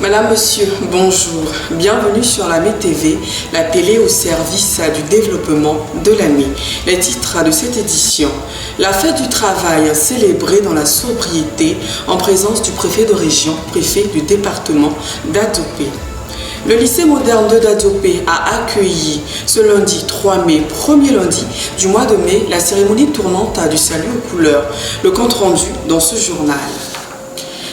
Madame, Monsieur, bonjour. Bienvenue sur l'AME TV, la télé au service du développement de l'AME. Les titres de cette édition. La fête du travail célébrée dans la sobriété en présence du préfet de région, préfet du département d'Adzopé. Le lycée moderne de d'Adzopé a accueilli ce lundi 3 mai, premier lundi du mois de mai, la cérémonie tournante du salut aux couleurs. Le compte rendu dans ce journal.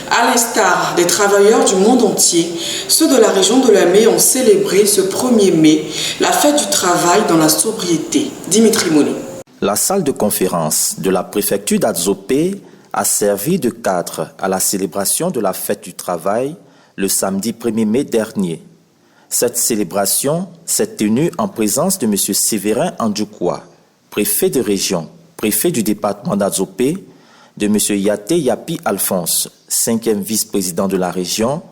À l'instar des travailleurs du monde entier, ceux de la région de l'AME ont célébré ce 1er mai la fête du travail dans la sobriété. Dimitri Mouni. La salle de conférence de la préfecture d'Adzopé a servi de cadre à la célébration de la fête du travail le samedi 1er mai dernier. Cette célébration s'est tenue en présence de M. Séverin Andjoukoua, préfet de région, préfet du département d'Adzopé, de M. Yaté Yapi Alphonse, 5e vice-président de la région,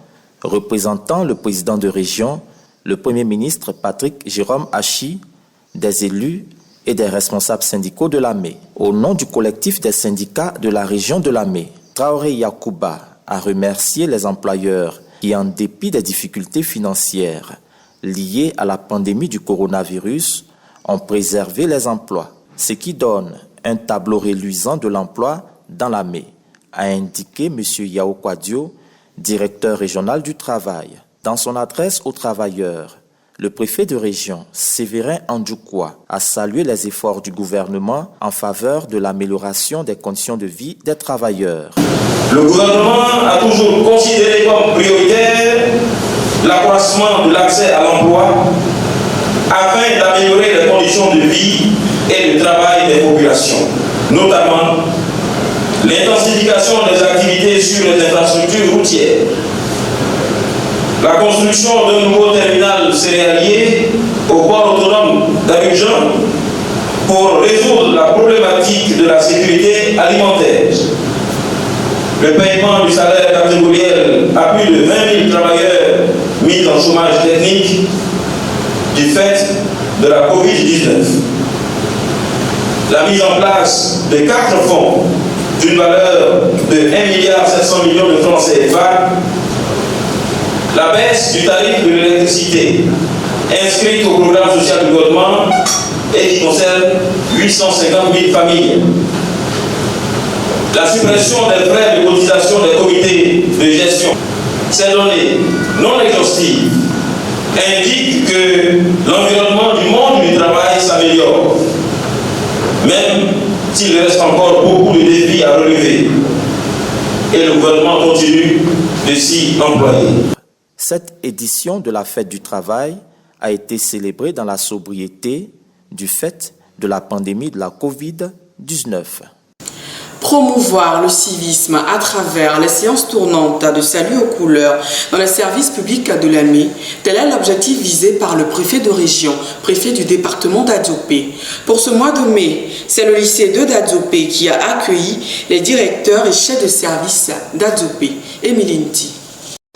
représentant le président de région, le Premier ministre Patrick Jérôme Hachi, des élus et des responsables syndicaux de l'AME. Au nom du collectif des syndicats de la région de l'AME, Traoré Yacouba a remercié les employeurs qui, en dépit des difficultés financières liées à la pandémie du coronavirus, ont préservé les emplois, ce qui donne un tableau reluisant de l'emploi dans l'AME, a indiqué M. Yao Kwadio, directeur régional du travail. Dans son adresse aux travailleurs, le préfet de région, Séverin Andjoukoua, a salué les efforts du gouvernement en faveur de l'amélioration des conditions de vie des travailleurs. Le gouvernement a toujours considéré comme prioritaire l'accroissement de l'accès à l'emploi afin d'améliorer les conditions de vie et de travail des populations, notamment l'intensification des activités sur les infrastructures routières, la construction d'un nouveau terminal céréalier au port autonome d'Abidjan pour résoudre la problématique de la sécurité alimentaire, le paiement du salaire catégoriel à plus de 20 000 travailleurs mis en chômage technique du fait de la Covid-19, la mise en place de 4 fonds d'une valeur de 1,7 milliard de francs CFA, la baisse du tarif de l'électricité inscrite au programme social du gouvernement et qui concerne 850 000 familles, la suppression des frais de cotisation des comités de gestion. Ces données non exhaustives indiquent que l'environnement du monde du travail s'améliore, même s'il reste encore beaucoup de défis à relever, et le gouvernement continue de s'y employer. Cette édition de la fête du travail a été célébrée dans la sobriété du fait de la pandémie de la Covid-19. Promouvoir le civisme à travers les séances tournantes de salut aux couleurs dans les services publics de l'AME, tel est l'objectif visé par le préfet de région, préfet du département d'Adzopé. Pour ce mois de mai, c'est le lycée 2 d'Adzopé qui a accueilli les directeurs et chefs de service d'Adzopé. Émilie Nti.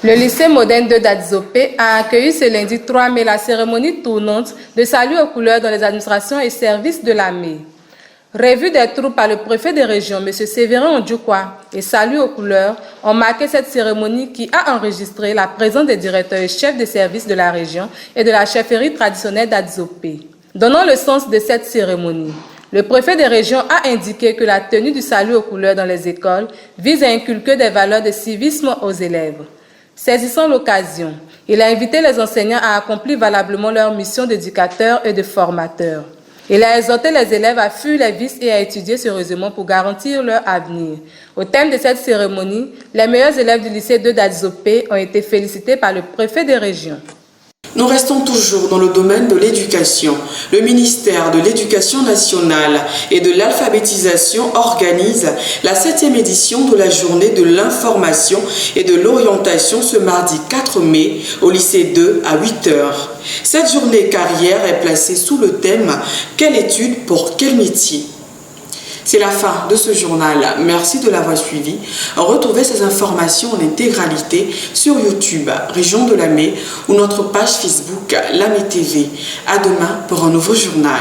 Le lycée moderne de d'Adzopé a accueilli ce lundi 3 mai la cérémonie tournante de salut aux couleurs dans les administrations et services de l'AME. Revue des troupes par le préfet de région, M. Séverin Andjoukoua, et salut aux couleurs ont marqué cette cérémonie qui a enregistré la présence des directeurs et chefs de service de la région et de la chefferie traditionnelle d'Adzopé. Donnant le sens de cette cérémonie, le préfet de région a indiqué que la tenue du salut aux couleurs dans les écoles vise à inculquer des valeurs de civisme aux élèves. Saisissant l'occasion, il a invité les enseignants à accomplir valablement leur mission d'éducateurs et de formateurs. Il a exhorté les élèves à fuir les vices et à étudier sérieusement pour garantir leur avenir. Au thème de cette cérémonie, les meilleurs élèves du lycée 2 d'Adzopé ont été félicités par le préfet de région. Nous restons toujours dans le domaine de l'éducation. Le ministère de l'Éducation nationale et de l'alphabétisation organise la 7e édition de la journée de l'information et de l'orientation ce mardi 4 mai au lycée 2 à 8h. Cette journée carrière est placée sous le thème « Quelle étude pour quel métier ?» C'est la fin de ce journal. Merci de l'avoir suivi. Retrouvez ces informations en intégralité sur YouTube, Région de l'AME, ou notre page Facebook, l'AME TV. À demain pour un nouveau journal.